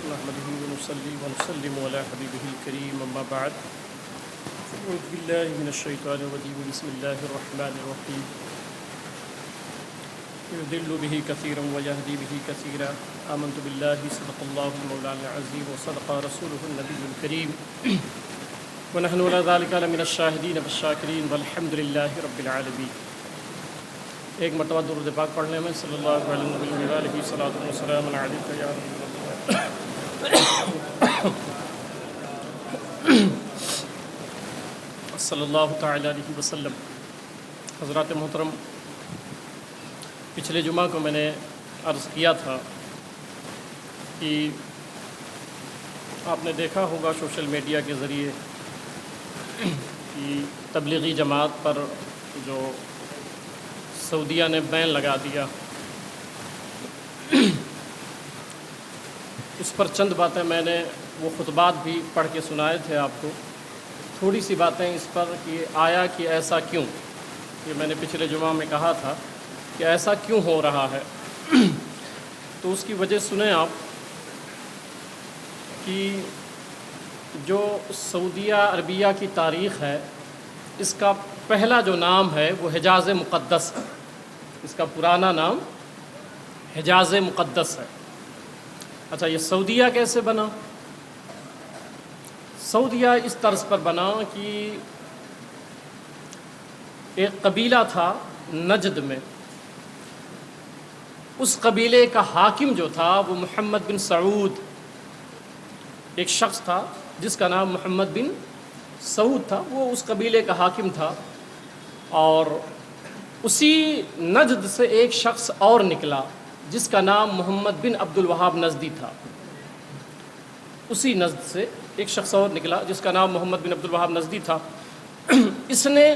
نحمده ونصلي ونسلم على حبيبه الكريم أما بعد أعوذ بالله من الشيطان الرجيم بسم الله الرحمن الرحيم يضل به كثيرا ويهدي به كثيرا آمنت بالله صدق الله المولانا العظيم وصدق رسوله النبي الكريم ونحن على ذلك لمن الشاهدين والشاكرين والحمد لله رب العالمين۔ ایک مرتبہ درود پاک پڑھنے میں صلی اللہ علیہ وآلہ صلاۃ والسلام علیک یا رسول اللہ صلی اللہ تعالی علیہ وسلم۔ حضرات محترم، پچھلے جمعہ کو میں نے عرض کیا تھا کہ آپ نے دیکھا ہوگا سوشل میڈیا کے ذریعے کہ تبلیغی جماعت پر جو سعودیہ نے بین لگا دیا، اس پر چند باتیں میں نے وہ خطبات بھی پڑھ کے سنائے تھے آپ کو۔ تھوڑی سی باتیں اس پر کہ آیا کہ ایسا کیوں، یہ میں نے پچھلے جمعہ میں کہا تھا کہ ایسا کیوں ہو رہا ہے، تو اس کی وجہ سنیں آپ کہ جو سعودیہ عربیہ کی تاریخ ہے، اس کا پہلا جو نام ہے وہ حجاز مقدس ہے۔ اس کا پرانا نام حجاز مقدس ہے۔ اچھا، یہ سعودیہ کیسے بنا؟ سعودیہ اس طرز پر بنا کہ ایک قبیلہ تھا نجد میں، اس قبیلے کا حاکم جو تھا وہ محمد بن سعود، ایک شخص تھا جس کا نام محمد بن سعود تھا، وہ اس قبیلے کا حاکم تھا۔ اور اسی نجد سے ایک شخص اور نکلا جس کا نام محمد بن عبد الوہاب نجدی تھا۔ اسی نجد سے ایک شخص اور نکلا جس کا نام محمد بن عبد الوہاب نجدی تھا۔ اس نے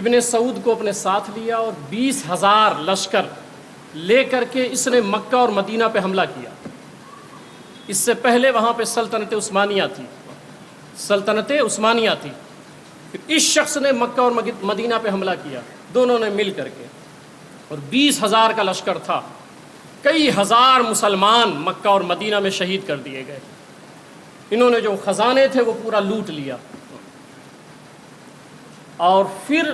ابن سعود کو اپنے ساتھ لیا اور 20,000 لشکر لے کر کے اس نے مکہ اور مدینہ پہ حملہ کیا۔ اس سے پہلے وہاں پہ سلطنت عثمانیہ تھی، سلطنت عثمانیہ تھی۔ پھر اس شخص نے مکہ اور مدینہ پہ حملہ کیا، دونوں نے مل کر کے، اور 20,000 کا لشکر تھا۔ کئی ہزار مسلمان مکہ اور مدینہ میں شہید کر دیے گئے۔ انہوں نے جو خزانے تھے وہ پورا لوٹ لیا۔ اور پھر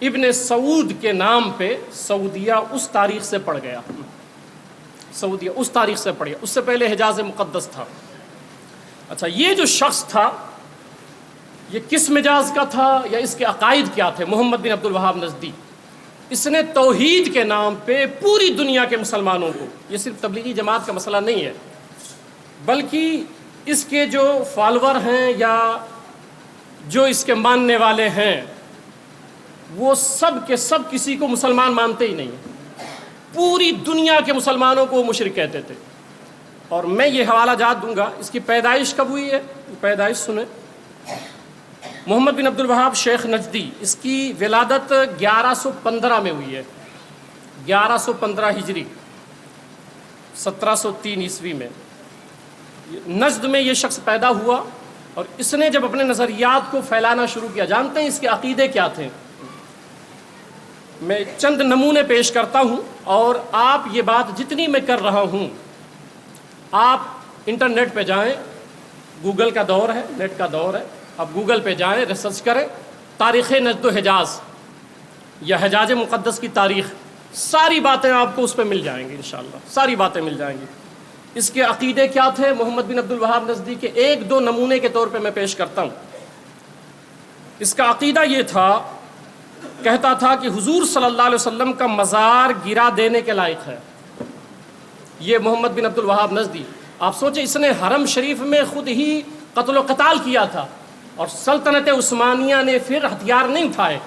ابن سعود کے نام پہ سعودیہ اس تاریخ سے پڑ گیا، سعودیہ اس تاریخ سے پڑ گیا، اس سے پہلے حجاز مقدس تھا۔ اچھا، یہ جو شخص تھا یہ کس مجاز کا تھا یا اس کے عقائد کیا تھے؟ محمد بن عبد الوہاب نجدی، اس نے توحید کے نام پہ پوری دنیا کے مسلمانوں کو، یہ صرف تبلیغی جماعت کا مسئلہ نہیں ہے بلکہ اس کے جو فالور ہیں یا جو اس کے ماننے والے ہیں وہ سب کے سب کسی کو مسلمان مانتے ہی نہیں ہیں، پوری دنیا کے مسلمانوں کو وہ مشرک کہتے تھے۔ اور میں یہ حوالہ جات دوں گا، اس کی پیدائش کب ہوئی ہے؟ پیدائش سنیں۔ محمد بن عبد الوہاب شیخ نجدی، اس کی ولادت 1115 میں ہوئی ہے، 1115 ہجری، 1703 عیسوی میں نجد میں یہ شخص پیدا ہوا۔ اور اس نے جب اپنے نظریات کو پھیلانا شروع کیا، جانتے ہیں اس کے عقیدے کیا تھے؟ میں چند نمونے پیش کرتا ہوں، اور آپ یہ بات جتنی میں کر رہا ہوں، آپ انٹرنیٹ پہ جائیں، گوگل کا دور ہے، نیٹ کا دور ہے، آپ گوگل پہ جائیں، ریسرچ کریں، تاریخ نجد و حجاز یا حجاز مقدس کی تاریخ، ساری باتیں آپ کو اس پہ مل جائیں گی، انشاءاللہ ساری باتیں مل جائیں گی۔ اس کے عقیدے کیا تھے محمد بن عبد الوہاب نجدی کے؟ ایک دو نمونے کے طور پہ میں پیش کرتا ہوں۔ اس کا عقیدہ یہ تھا، کہتا تھا کہ حضور صلی اللہ علیہ وسلم کا مزار گرا دینے کے لائق ہے۔ یہ محمد بن عبد الوہاب نجدی، آپ سوچیں، اس نے حرم شریف میں خود ہی قتل و قتال کیا تھا، اور سلطنت عثمانیہ نے پھر ہتھیار نہیں اٹھائے۔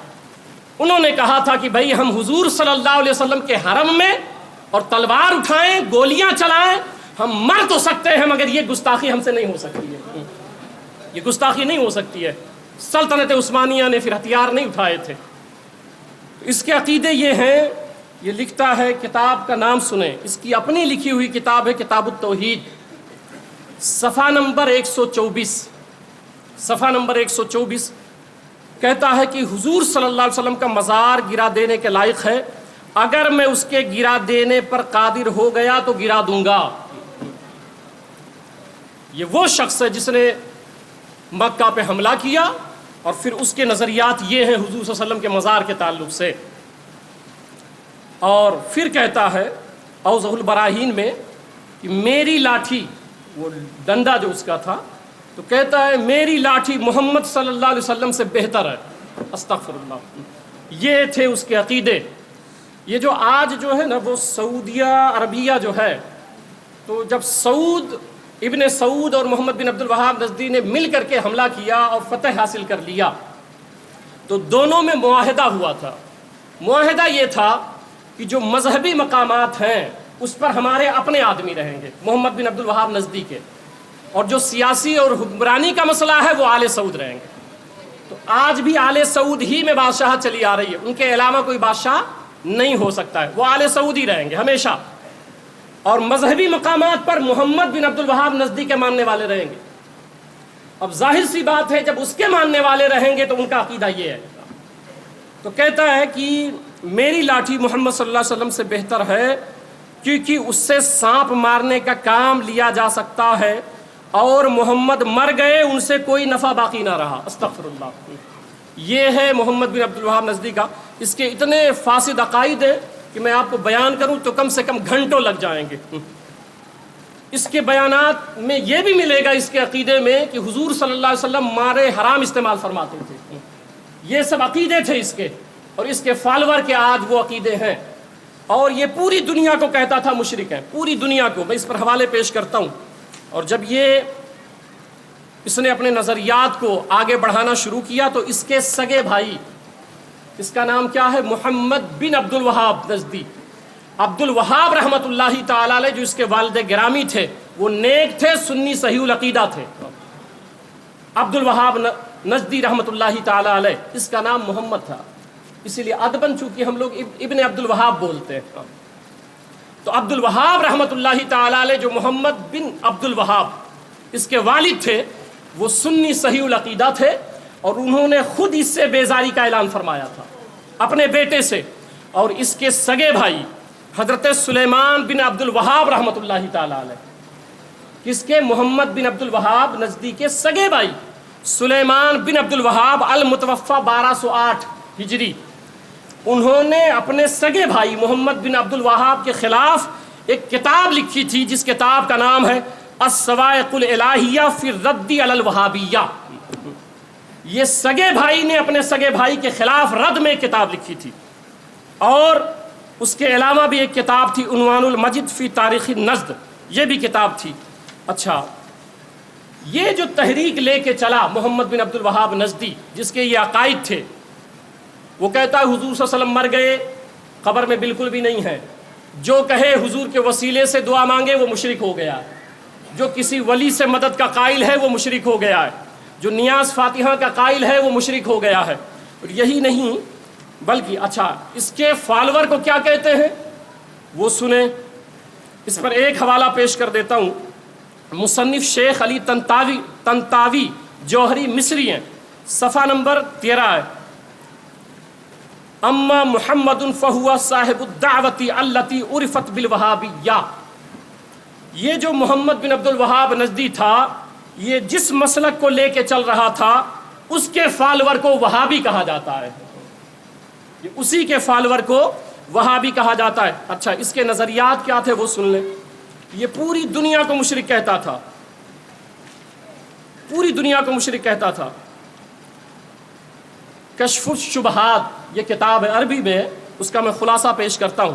انہوں نے کہا تھا کہ بھائی ہم حضور صلی اللہ علیہ وسلم کے حرم میں اور تلوار اٹھائیں، گولیاں چلائیں، ہم مر تو سکتے ہیں مگر یہ گستاخی ہم سے نہیں ہو سکتی ہے، یہ گستاخی نہیں ہو سکتی ہے۔ سلطنت عثمانیہ نے پھر ہتھیار نہیں اٹھائے تھے۔ اس کے عقیدے یہ ہیں، یہ لکھتا ہے، کتاب کا نام سنیں، اس کی اپنی لکھی ہوئی کتاب ہے کتاب التوحید، صفحہ نمبر 124، صفحہ نمبر 124 کہتا ہے کہ حضور صلی اللہ علیہ وسلم کا مزار گرا دینے کے لائق ہے، اگر میں اس کے گرا دینے پر قادر ہو گیا تو گرا دوں گا۔ یہ وہ شخص ہے جس نے مکہ پہ حملہ کیا اور پھر اس کے نظریات یہ ہیں حضور صلی اللہ علیہ وسلم کے مزار کے تعلق سے، اور پھر کہتا ہے اوضح البراہین میں کہ میری لاٹھی، وہ ڈنڈا جو اس کا تھا، تو کہتا ہے میری لاٹھی محمد صلی اللہ علیہ وسلم سے بہتر ہے۔ استغفر اللہ۔ یہ تھے اس کے عقیدے۔ یہ جو آج جو ہے نا وہ سعودیہ عربیہ جو ہے، تو جب ابن سعود اور محمد بن عبد الوہاب نجدی نے مل کر کے حملہ کیا اور فتح حاصل کر لیا، تو دونوں میں معاہدہ ہوا تھا۔ معاہدہ یہ تھا کہ جو مذہبی مقامات ہیں اس پر ہمارے اپنے آدمی رہیں گے، محمد بن عبد الوہاب نجدی کے، اور جو سیاسی اور حکمرانی کا مسئلہ ہے وہ آل سعود رہیں گے۔ تو آج بھی آل سعود ہی میں بادشاہ چلی آ رہی ہے، ان کے علاوہ کوئی بادشاہ نہیں ہو سکتا ہے، وہ آل سعود ہی رہیں گے ہمیشہ، اور مذہبی مقامات پر محمد بن عبد الوہاب نجدی کے ماننے والے رہیں گے۔ اب ظاہر سی بات ہے جب اس کے ماننے والے رہیں گے تو ان کا عقیدہ یہ ہے۔ تو کہتا ہے کہ میری لاٹھی محمد صلی اللہ علیہ وسلم سے بہتر ہے کیونکہ اس سے سانپ مارنے کا کام لیا جا سکتا ہے، اور محمد مر گئے ان سے کوئی نفع باقی نہ رہا۔ استغفر اللہ۔ یہ ہے محمد بن عبد الوہاب نجدی کا۔ اس کے اتنے فاسد عقائد ہیں کہ میں آپ کو بیان کروں تو کم سے کم گھنٹوں لگ جائیں گے۔ اس کے بیانات میں یہ بھی ملے گا، اس کے عقیدے میں، کہ حضور صلی اللہ علیہ وسلم مارے حرام استعمال فرماتے تھے۔ یہ سب عقیدے تھے اس کے، اور اس کے فالور کے آج وہ عقیدے ہیں، اور یہ پوری دنیا کو کہتا تھا مشرک ہے، پوری دنیا کو۔ میں اس پر حوالے پیش کرتا ہوں۔ اور جب اس نے اپنے نظریات کو آگے بڑھانا شروع کیا تو اس کے سگے بھائی، اس کا نام کیا ہے، محمد بن عبد الوہاب نجدی، عبد الوہاب رحمۃ اللہ تعالی علیہ، جو اس کے والد گرامی تھے، وہ نیک تھے، سنی صحیح العقیدہ تھے۔ عبد الوہاب نجدی رحمۃ اللہ تعالی علیہ، اس کا نام محمد تھا، اسی لیے ادباً چونکہ ہم لوگ ابن عبد الوہاب بولتے ہیں۔ تو عبد الوہاب رحمۃ اللہ تعالی علیہ، جو محمد بن عبد الوہاب اس کے والد تھے، وہ سنی صحیح العقیدہ تھے، اور انہوں نے خود اس سے بیزاری کا اعلان فرمایا تھا اپنے بیٹے سے۔ اور اس کے سگے بھائی حضرت سلیمان بن عبد الوہاب رحمۃ اللہ تعالی علیہ، کس کے، محمد بن عبد الوہاب نجدی کے سگے بھائی سلیمان بن عبد الوہاب المتوفی 1208 ہجری، انہوں نے اپنے سگے بھائی محمد بن عبد الوہاب کے خلاف ایک کتاب لکھی تھی، جس کتاب کا نام ہے الصواعق الالہیہ فی الرد علی الوہابیہ۔ یہ سگے بھائی نے اپنے سگے بھائی کے خلاف رد میں ایک کتاب لکھی تھی، اور اس کے علاوہ بھی ایک کتاب تھی عنوان المجد فی تاریخ نجد، یہ بھی کتاب تھی۔ اچھا، یہ جو تحریک لے کے چلا محمد بن عبد الوہاب نجدی، جس کے یہ عقائد تھے، وہ کہتا ہے حضور صلی اللہ علیہ وسلم مر گئے، قبر میں بالکل بھی نہیں ہے، جو کہے حضور کے وسیلے سے دعا مانگے وہ مشرک ہو گیا ہے، جو کسی ولی سے مدد کا قائل ہے وہ مشرک ہو گیا ہے، جو نیاز فاتحہ کا قائل ہے وہ مشرک ہو گیا ہے۔ اور یہی نہیں بلکہ اچھا، اس کے فالور کو کیا کہتے ہیں وہ سنیں۔ اس پر ایک حوالہ پیش کر دیتا ہوں، مصنف شیخ علی طنطاوی جوہری مصری ہیں، صفحہ نمبر 13 ہے۔ اما محمد فہو صاحب الدعوت التی عرفت بالوہابیہ، یہ جو محمد بن عبد الوہاب نجدی تھا، یہ جس مسلک کو لے کے چل رہا تھا اس کے فالور کو وہابی کہا جاتا ہے، اسی کے فالور کو وہابی کہا جاتا ہے۔ اچھا، اس کے نظریات کیا تھے وہ سن لیں۔ یہ پوری دنیا کو مشرک کہتا تھا، پوری دنیا کو مشرک کہتا تھا۔ کشف الشبہات یہ کتاب ہے، عربی میں، اس کا میں خلاصہ پیش کرتا ہوں،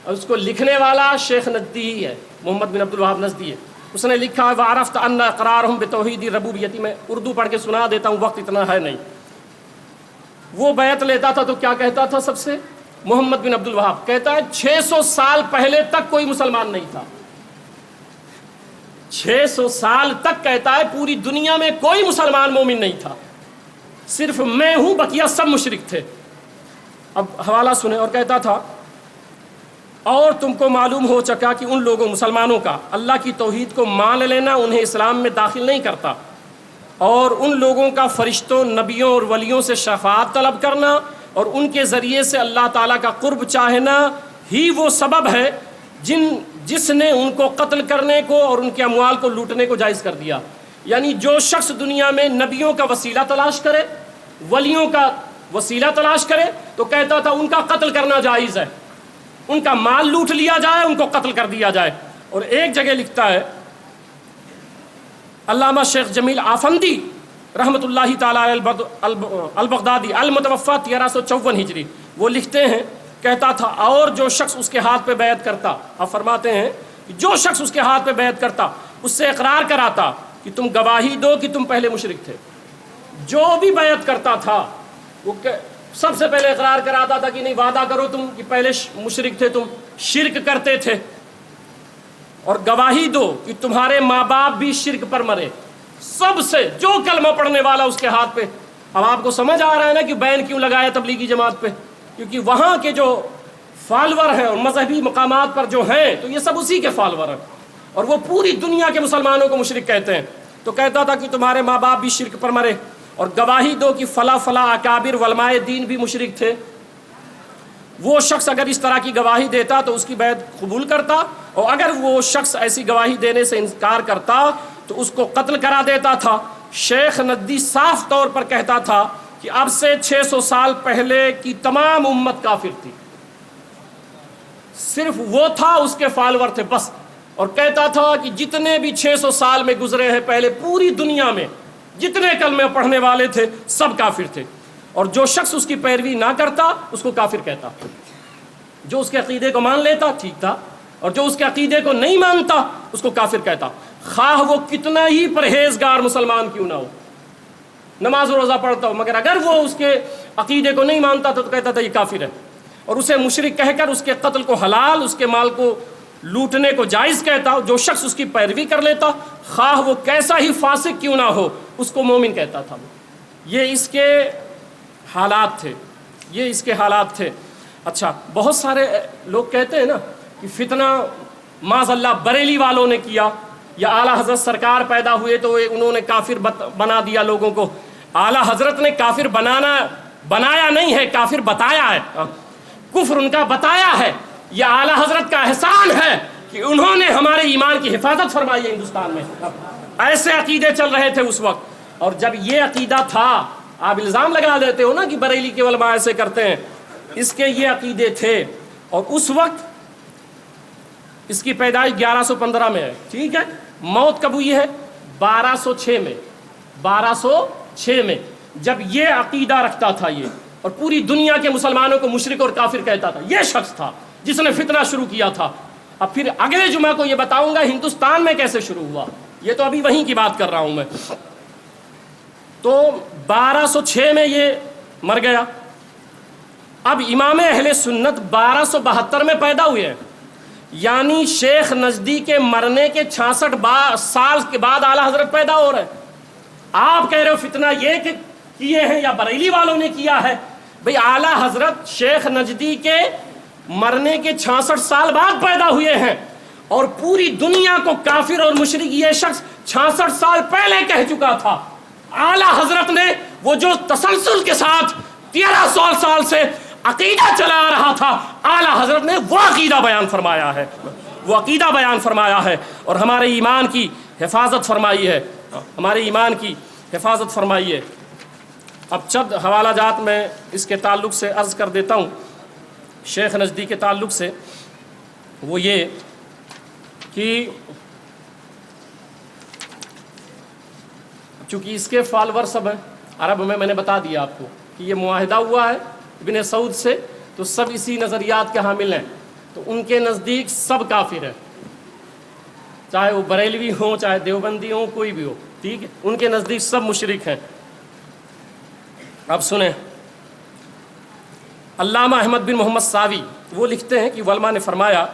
اور اس کو لکھنے والا شیخ نجدی ہی ہے، محمد بن عبد الوہاب نجدی ہے۔ اس نے لکھا ہے وعرفت ان اقرارہم بتوحید الربوبیہ، میں اردو پڑھ کے سنا دیتا ہوں، وقت اتنا ہے نہیں۔ وہ بیعت لیتا تھا تو کیا کہتا تھا سب سے، محمد بن عبد الوہاب کہتا ہے 600 سال پہلے تک کوئی مسلمان نہیں تھا، 600 سال تک کہتا ہے پوری دنیا میں کوئی مسلمان مومن نہیں تھا، صرف میں ہوں، بقیہ سب مشرک تھے۔ اب حوالہ سنیں، اور کہتا تھا اور تم کو معلوم ہو چکا کہ ان لوگوں مسلمانوں کا اللہ کی توحید کو مان لینا انہیں اسلام میں داخل نہیں کرتا، اور ان لوگوں کا فرشتوں، نبیوں اور ولیوں سے شفاعت طلب کرنا اور ان کے ذریعے سے اللہ تعالیٰ کا قرب چاہنا ہی وہ سبب ہے جس نے ان کو قتل کرنے کو اور ان کے اموال کو لوٹنے کو جائز کر دیا. یعنی جو شخص دنیا میں نبیوں کا وسیلہ تلاش کرے، ولیوں کا وسیلہ تلاش کرے، تو کہتا تھا ان کا قتل کرنا جائز ہے، ان کا مال لوٹ لیا جائے، ان کو قتل کر دیا جائے. اور ایک جگہ لکھتا ہے علامہ شیخ جمیل آفندی رحمۃ اللہ تعالیٰ البغدادی المتوفی 1354 ہجری، وہ لکھتے ہیں، کہتا تھا اور جو شخص اس کے ہاتھ پہ بیعت کرتا، آپ فرماتے ہیں کہ جو شخص اس کے ہاتھ پہ بیعت کرتا، اس سے اقرار کراتا کہ تم گواہی دو کہ تم پہلے مشرک تھے. جو بھی بیعت کرتا تھا وہ سب سے پہلے اقرار کراتا تھا کہ نہیں، وعدہ کرو تم کہ پہلے مشرک تھے، تم شرک کرتے تھے، اور گواہی دو کہ تمہارے ماں باپ بھی شرک پر مرے. سب سے جو کلمہ پڑھنے والا اس کے ہاتھ پہ. اب آپ کو سمجھ آ رہا ہے نا کہ بین کیوں لگایا تبلیغی جماعت پہ؟ کیونکہ وہاں کے جو فالور ہیں اور مذہبی مقامات پر جو ہیں تو یہ سب اسی کے فالور ہیں، اور وہ پوری دنیا کے مسلمانوں کو مشرک کہتے ہیں. تو کہتا تھا کہ تمہارے ماں باپ بھی شرک پر مرے، اور گواہی دو کہ فلاں فلاں اکابر علماء دین بھی مشرک تھے. وہ شخص اگر اس طرح کی گواہی دیتا تو اس کی بیعت قبول کرتا، اور اگر وہ شخص ایسی گواہی دینے سے انکار کرتا تو اس کو قتل کرا دیتا تھا. شیخ نجدی صاف طور پر کہتا تھا کہ اب سے 600 سال پہلے کی تمام امت کافر تھی، صرف وہ تھا، اس کے فالور تھے بس. اور کہتا تھا کہ جتنے بھی 600 سال میں گزرے ہیں پہلے، پوری دنیا میں جتنے کلمے پڑھنے والے تھے سب کافر تھے، اور جو شخص اس کی پیروی نہ کرتا اس کو کافر کہتا. جو اس کے عقیدے کو مان لیتا ٹھیک تھا، اور جو اس کے عقیدے کو نہیں مانتا اس کو کافر کہتا، خواہ وہ کتنا ہی پرہیزگار مسلمان کیوں نہ ہو، نماز و روزہ پڑھتا ہو، مگر اگر وہ اس کے عقیدے کو نہیں مانتا تو کہتا تھا یہ کافر ہے، اور اسے مشرک کہہ کر اس کے قتل کو حلال، اس کے مال کو لوٹنے کو جائز کہتا. جو شخص اس کی پیروی کر لیتا، خواہ وہ کیسا ہی فاسق کیوں نہ ہو، اس کو مومن کہتا تھا. یہ اس کے حالات تھے، یہ اس کے حالات تھے. اچھا، بہت سارے لوگ کہتے ہیں نا کہ فتنہ معاذ اللہ بریلی والوں نے کیا، یا اعلیٰ حضرت سرکار پیدا ہوئے تو انہوں نے کافر بنا دیا لوگوں کو. اعلیٰ حضرت نے کافر بنایا نہیں ہے، کافر بتایا ہے، کفر ان کا بتایا ہے. یہ اعلیٰ حضرت کا احسان ہے کہ انہوں نے ہمارے ایمان کی حفاظت فرمائی ہے. ہندوستان میں ایسے عقیدے چل رہے تھے اس وقت، اور جب یہ عقیدہ تھا، آپ الزام لگا دیتے ہو نا کہ بریلی کے علماء ایسے کرتے ہیں، اس کے یہ عقیدے تھے. اور اس وقت اس کی پیدائش 1115 میں ہے، ٹھیک ہے. موت کب ہوئی ہے؟ 1206 میں. 1206 میں جب یہ عقیدہ رکھتا تھا یہ، اور پوری دنیا کے مسلمانوں کو مشرک اور کافر کہتا تھا، یہ شخص تھا جس نے فتنہ شروع کیا تھا. اب پھر اگلے جمعہ کو یہ بتاؤں گا ہندوستان میں کیسے شروع ہوا، یہ تو ابھی وہیں کی بات کر رہا ہوں میں. تو 1206 میں یہ مر گیا. اب امام اہل سنت 1272 میں پیدا ہوئے ہیں، یعنی شیخ نجدی کے مرنے کے 66 سال کے بعد اعلیٰ حضرت پیدا ہو رہے ہیں. آپ کہہ رہے ہو فتنہ یہ کہ کیے ہیں یا بریلی والوں نے کیا ہے. بھئی اعلیٰ حضرت شیخ نجدی کے مرنے کے 66 سال بعد پیدا ہوئے ہیں، اور پوری دنیا کو کافر اور مشرک یہ شخص 66 سال پہلے کہہ چکا تھا. اعلیٰ حضرت نے وہ جو تسلسل کے ساتھ 1300 سال سے عقیدہ چلا رہا تھا، اعلیٰ حضرت نے وہ عقیدہ بیان فرمایا ہے، وہ عقیدہ بیان فرمایا ہے، اور ہمارے ایمان کی حفاظت فرمائی ہے، ہمارے ایمان کی حفاظت فرمائی ہے. اب چند حوالہ جات میں اس کے تعلق سے عرض کر دیتا ہوں، شیخ نجدی کے تعلق سے. وہ یہ کہ چونکہ اس کے فالور سب ہیں عرب میں نے بتا دیا آپ کو کہ یہ معاہدہ ہوا ہے ابن سعود سے، تو سب اسی نظریات کے حامل ہیں. تو ان کے نزدیک سب کافر ہیں، چاہے وہ بریلوی ہوں، چاہے دیوبندی ہوں، کوئی بھی ہو، ٹھیک ہے. ان کے نزدیک سب مشرک ہیں. اب سنیں، علامہ احمد بن محمد ساوی وہ لکھتے ہیں کہ علماء نے فرمایا،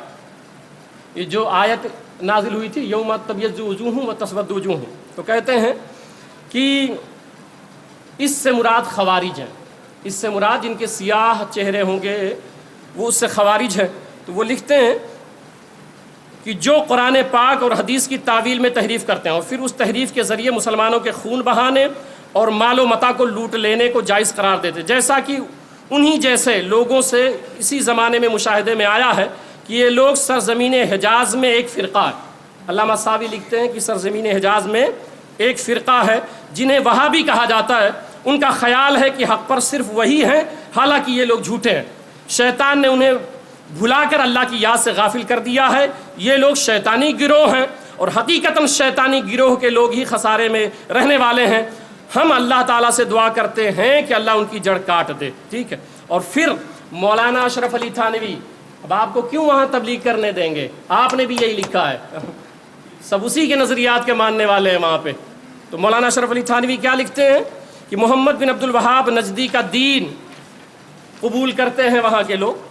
یہ جو آیت نازل ہوئی تھی یوم تبیض وجوہ و تسود وجوہ، تو کہتے ہیں کہ اس سے مراد خوارج ہیں، اس سے مراد جن کے سیاہ چہرے ہوں گے وہ اس سے خوارج ہیں. تو وہ لکھتے ہیں کہ جو قرآن پاک اور حدیث کی تعویل میں تحریف کرتے ہیں اور پھر اس تحریف کے ذریعے مسلمانوں کے خون بہانے اور مال و متاع کو لوٹ لینے کو جائز قرار دیتے، جیسا کہ انہی جیسے لوگوں سے اسی زمانے میں مشاہدے میں آیا ہے کہ یہ لوگ سرزمین حجاز میں ایک فرقہ ہے. علامہ صاوی لکھتے ہیں کہ سرزمین حجاز میں ایک فرقہ ہے جنہیں وہابی کہا جاتا ہے. ان کا خیال ہے کہ حق پر صرف وہی ہیں، حالانکہ یہ لوگ جھوٹے ہیں. شیطان نے انہیں بھلا کر اللہ کی یاد سے غافل کر دیا ہے. یہ لوگ شیطانی گروہ ہیں اور حقیقتاً شیطانی گروہ کے لوگ ہی خسارے میں رہنے والے ہیں. ہم اللہ تعالیٰ سے دعا کرتے ہیں کہ اللہ ان کی جڑ کاٹ دے. ٹھیک ہے. اور پھر مولانا اشرف علی تھانوی، اب آپ کو کیوں وہاں تبلیغ کرنے دیں گے؟ آپ نے بھی یہی لکھا ہے، سب اسی کے نظریات کے ماننے والے ہیں وہاں پہ. تو مولانا اشرف علی تھانوی کیا لکھتے ہیں کہ محمد بن عبد الوہاب نجدی کا دین قبول کرتے ہیں وہاں کے لوگ،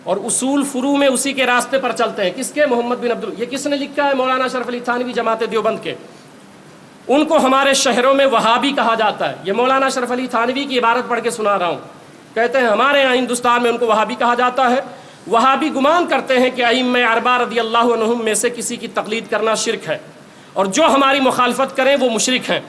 اور اصول فروع میں اسی کے راستے پر چلتے ہیں. کس کے؟ محمد بن یہ کس نے لکھا ہے؟ مولانا اشرف علی تھانوی، جماعت دیوبند کے. ان کو ہمارے شہروں میں وہابی کہا جاتا ہے. یہ مولانا اشرف علی تھانوی کی عبارت پڑھ کے سنا رہا ہوں. کہتے ہیں ہمارے یہاں ہندوستان میں ان کو وہابی کہا جاتا ہے. وہابی گمان کرتے ہیں کہ ائمہ اربعہ رضی اللہ عنہم میں سے کسی کی تقلید کرنا شرک ہے، اور جو ہماری مخالفت کریں وہ مشرک ہیں.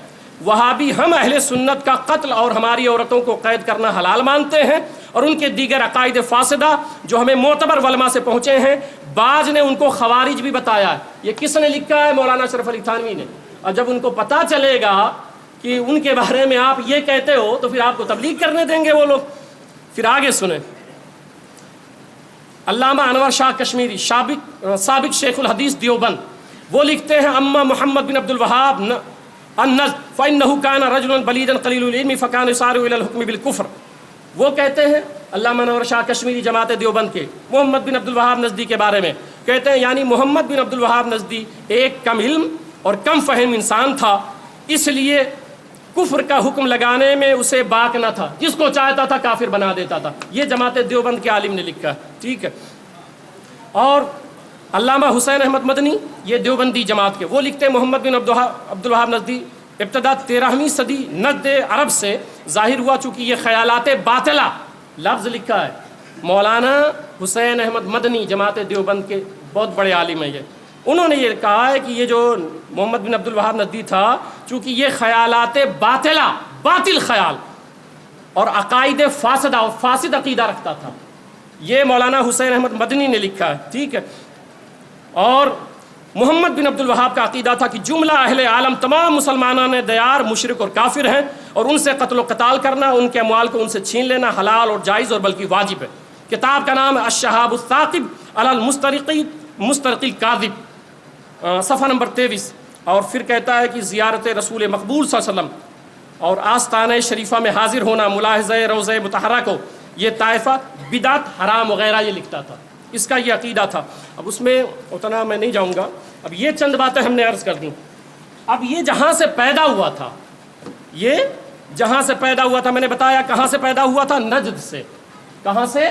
وہابی ہم اہل سنت کا قتل اور ہماری عورتوں کو قید کرنا حلال مانتے ہیں، اور ان کے دیگر عقائد فاسدہ جو ہمیں معتبر علماء سے پہنچے ہیں، بعض نے ان کو خوارج بھی بتایا ہے. یہ کس نے لکھا ہے؟ مولانا اشرف علی تھانوی نے. اور جب ان کو پتہ چلے گا کہ ان کے بارے میں آپ یہ کہتے ہو تو پھر آپ کو تبلیغ کرنے دیں گے وہ لوگ. پھر آگے سنیں. علامہ انور شاہ کشمیری، سابق شیخ الحدیث دیوبند، وہ لکھتے ہیں اما محمد بن عبد الوہاب النجد فإنه كان رجلا بليدا قليل العلم فكان يسارع إلى الحكم بالكفر. وہ کہتے ہیں علامہ انور شاہ کشمیری جماعت دیوبند کے محمد بن عبد الوہاب نجدی کے بارے میں، کہتے ہیں یعنی محمد بن عبد الوہاب نجدی ایک کم علم اور کم فہم انسان تھا، اس لیے کفر کا حکم لگانے میں اسے باک نہ تھا، جس کو چاہتا تھا کافر بنا دیتا تھا. یہ جماعت دیوبند کے عالم نے لکھا ہے. ٹھیک ہے. اور علامہ حسین احمد مدنی، یہ دیوبندی جماعت کے، وہ لکھتے ہیں محمد بن عبد الوہاب نجدی ابتدا 13ویں صدی نجد عرب سے ظاہر ہوا. چونکہ یہ خیالات باطلہ لفظ لکھا ہے. مولانا حسین احمد مدنی جماعت دیوبند کے بہت بڑے عالم ہیں. یہ انہوں نے یہ کہا ہے کہ یہ جو محمد بن عبد الوہاب نجدی تھا، چونکہ یہ خیالات باطلہ، باطل خیال اور عقائد فاسدہ اور فاسد عقیدہ رکھتا تھا. یہ مولانا حسین احمد مدنی نے لکھا ہے. ٹھیک ہے. اور محمد بن عبد الوہاب کا عقیدہ تھا کہ جملہ اہل عالم تمام مسلمانان دیار مشرک اور کافر ہیں، اور ان سے قتل و قتال کرنا، ان کے اموال کو ان سے چھین لینا حلال اور جائز اور بلکہ واجب ہے. کتاب کا نام ہے الشہاب الثاقب علی المسترق الکاذب، صفحہ نمبر 23. اور پھر کہتا ہے کہ زیارت رسول مقبول صلی اللہ علیہ وسلم اور آستانہ شریفہ میں حاضر ہونا، ملاحظہ روضہ مطہرہ کو یہ طائفہ بدعت حرام وغیرہ یہ لکھتا تھا. اس کا یہ عقیدہ تھا. اب اس میں اتنا میں نہیں جاؤں گا. اب یہ چند باتیں ہم نے عرض کر دیں. اب یہ جہاں سے پیدا ہوا تھا، یہ جہاں سے پیدا ہوا تھا، میں نے بتایا کہاں سے پیدا ہوا تھا؟ نجد سے. کہاں سے؟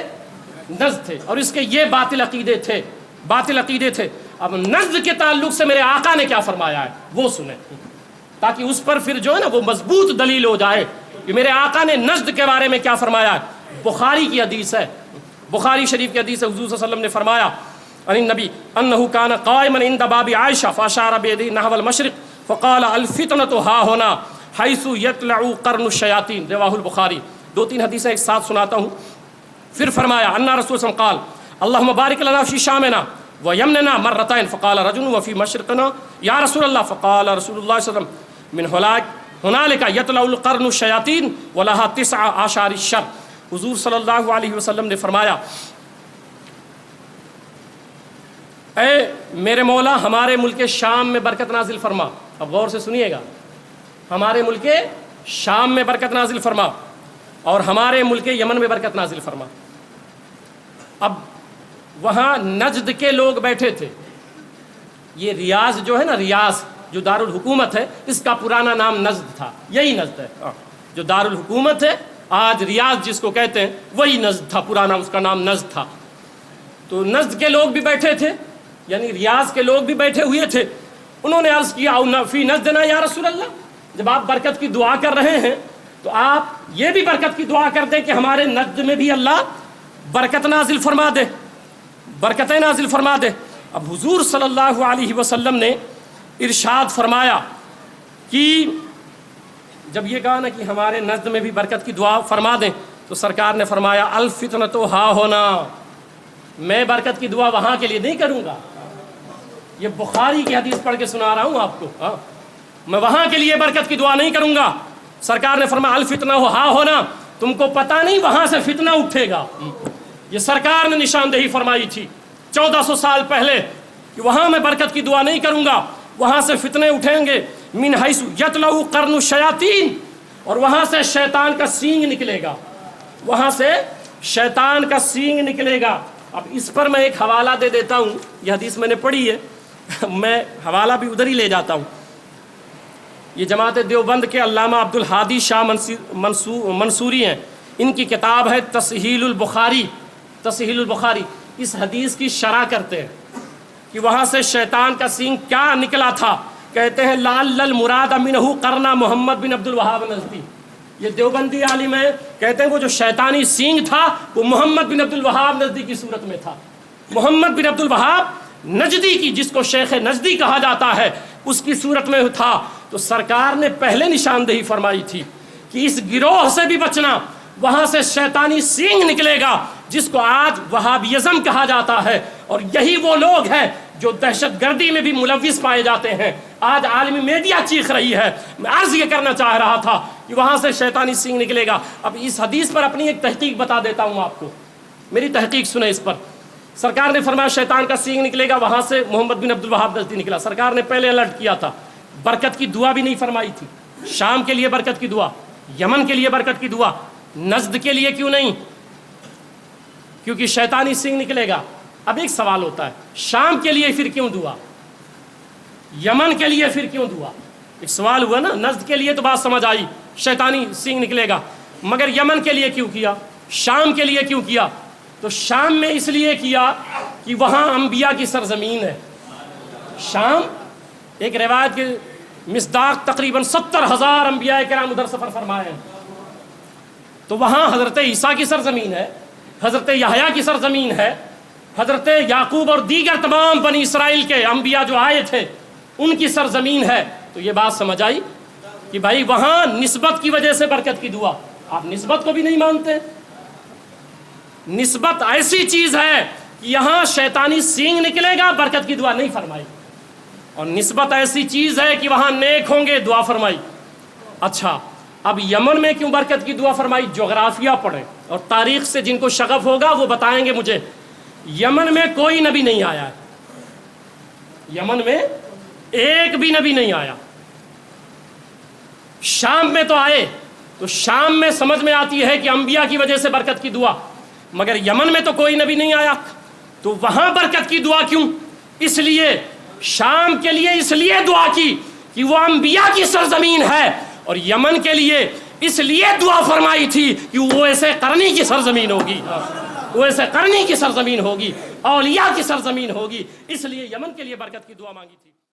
نجد تھے. اور اس کے یہ باطل عقیدے تھے، باطل عقیدے تھے. اب نجد کے تعلق سے میرے آقا نے کیا فرمایا ہے وہ سنیں، تاکہ اس پر پھر جو ہے نا وہ مضبوط دلیل ہو جائے کہ میرے آقا نے نجد کے بارے میں کیا فرمایا ہے. بخاری کی حدیث ہے، بخاری شریف کی حدیث ہے. حضور صلی اللہ علیہ وسلم نے فرمایا عن النبی انه كان قائما عند باب عائشہ فاشار بيده نحو المشرق فقال الفتنة ها هنا حيث يطلع قرن الشياطين، رواه البخاری. 2-3 حدیثیں ایک ساتھ سناتا ہوں. پھر فرمایا ان رسول صلی اللہ علیہ وسلم قال اللهم بارك لنا في شامنا ويمننا مرتين فقال رجل وفي مشرقنا يا رسول الله فقال رسول الله صلى الله عليه وسلم من هنالك يطلع القرن الشياطين ولها 9 اعشار الشر. حضور صلی اللہ علیہ وسلم نے فرمایا اے میرے مولا ہمارے ملک شام میں برکت نازل فرما. اب غور سے سنیے گا. ہمارے ملک شام میں برکت نازل فرما اور ہمارے ملک یمن میں برکت نازل فرما. اب وہاں نجد کے لوگ بیٹھے تھے. یہ ریاض جو ہے نا، ریاض جو دارالحکومت ہے، اس کا پرانا نام نجد تھا. یہی نجد ہے جو دارالحکومت ہے آج، ریاض جس کو کہتے ہیں وہی نجد تھا، پرانا اس کا نام نجد تھا. تو نجد کے لوگ بھی بیٹھے تھے، یعنی ریاض کے لوگ بھی بیٹھے ہوئے تھے. انہوں نے عرض کیا او فی نجدنا یا رسول اللہ، جب آپ برکت کی دعا کر رہے ہیں تو آپ یہ بھی برکت کی دعا کر دیں کہ ہمارے نجد میں بھی اللہ برکت نازل فرما دے، برکتیں نازل فرما دے. اب حضور صلی اللہ علیہ وسلم نے ارشاد فرمایا کہ جب یہ کہا نا کہ ہمارے نجد میں بھی برکت کی دعا فرما دیں، تو سرکار نے فرمایا الفتنۃ ہا ہونا، میں برکت کی دعا وہاں کے لیے نہیں کروں گا. یہ بخاری کی حدیث پڑھ کے سنا رہا ہوں آپ کو. میں وہاں کے لیے برکت کی دعا نہیں کروں گا. سرکار نے فرمایا الفتنہ ہا ہونا، تم کو پتہ نہیں وہاں سے فتنہ اٹھے گا. یہ سرکار نے نشاندہی فرمائی تھی 1400 سال پہلے کہ وہاں میں برکت کی دعا نہیں کروں گا، وہاں سے فتنے اٹھیں گے. من حیث یطلع قرن الشیاطین، اور وہاں سے شیطان کا سینگ نکلے گا، وہاں سے شیطان کا سینگ نکلے گا. اب اس پر میں ایک حوالہ دے دیتا ہوں، یہ حدیث میں نے پڑھی ہے، میں حوالہ بھی ادھر ہی لے جاتا ہوں. یہ جماعت دیوبند کے علامہ عبدالہادی شاہ منصوری ہیں، ان کی کتاب ہے تصحیح البخاری. تصحیح البخاری اس حدیث کی شرح کرتے ہیں کہ وہاں سے شیطان کا سینگ کیا نکلا تھا. کہتے ہیں لعل المراد منہ قرن محمد بن عبد الوہاب نجدی. یہ دیوبندی عالم ہے، کہتے ہیں وہ جو شیطانی سینگ تھا وہ محمد بن عبد الوہاب نجدی کی صورت میں تھا. محمد بن عبد الوہاب نجدی کی، جس کو شیخ نجدی کہا جاتا ہے، اس کی صورت میں تھا. تو سرکار نے پہلے نشاندہی فرمائی تھی کہ اس گروہ سے بھی بچنا، وہاں سے شیطانی سینگ نکلے گا جس کو آج وہابیزم کہا جاتا ہے. اور یہی وہ لوگ ہیں جو دہشت گردی میں بھی ملوث پائے جاتے ہیں. آج عالمی میڈیا چیخ رہی ہے. میں عرض یہ کرنا چاہ رہا تھا کہ وہاں سے شیطانی سینگ نکلے گا. اب اس حدیث پر اپنی ایک تحقیق بتا دیتا ہوں آپ کو، میری تحقیق سنیں اس پر. سرکار نے فرمایا شیطان کا سینگ نکلے گا، وہاں سے محمد بن عبد الوہاب نجدی نکلا. سرکار نے پہلے الرٹ کیا تھا، برکت کی دعا بھی نہیں فرمائی تھی. شام کے لیے برکت کی دعا، یمن کے لیے برکت کی دعا، نجد کے لیے کیوں نہیں؟ کیونکہ شیطانی سینگ نکلے گا. اب ایک سوال ہوتا ہے، شام کے لیے پھر کیوں دعا، یمن کے لیے پھر کیوں دعا؟ ایک سوال ہوا نا. نجد کے لیے تو بات سمجھ آئی، شیطانی سینگ نکلے گا، مگر یمن کے لیے کیوں کیا، شام کے لیے کیوں کیا؟ تو شام میں اس لیے کیا کہ وہاں انبیاء کی سرزمین ہے. شام ایک روایت کے مصداق تقریباً 70,000 انبیاء کرام ادھر سفر فرمائے ہیں. تو وہاں حضرت عیسیٰ کی سرزمین ہے، حضرت یحییٰ کی سرزمین ہے، حضرت یعقوب اور دیگر تمام بنی اسرائیل کے انبیاء جو آئے تھے ان کی سرزمین ہے. تو یہ بات سمجھ آئی کہ بھائی وہاں نسبت کی وجہ سے برکت کی دعا. آپ نسبت کو بھی نہیں مانتے. نسبت ایسی چیز ہے کہ یہاں شیطانی سینگ نکلے گا، برکت کی دعا نہیں فرمائی. اور نسبت ایسی چیز ہے کہ وہاں نیک ہوں گے، دعا فرمائی. اچھا اب یمن میں کیوں برکت کی دعا فرمائی؟ جغرافیہ پڑھیں اور تاریخ سے جن کو شغف ہوگا وہ بتائیں گے مجھے. یمن میں کوئی نبی نہیں آیا ہے، یمن میں ایک بھی نبی نہیں آیا. شام میں تو آئے، تو شام میں سمجھ میں آتی ہے کہ انبیاء کی وجہ سے برکت کی دعا، مگر یمن میں تو کوئی نبی نہیں آیا. تو وہاں برکت کی دعا کیوں؟ اس لیے شام کے لیے اس لیے دعا کی کہ وہ انبیاء کی سرزمین ہے، اور یمن کے لیے اس لیے دعا فرمائی تھی کہ وہ ایسے قرنی کی سرزمین ہوگی، وہ ایسے قرنی کی سرزمین ہوگی، اولیاء کی سرزمین ہوگی. اس لیے یمن کے لیے برکت کی دعا مانگی تھی.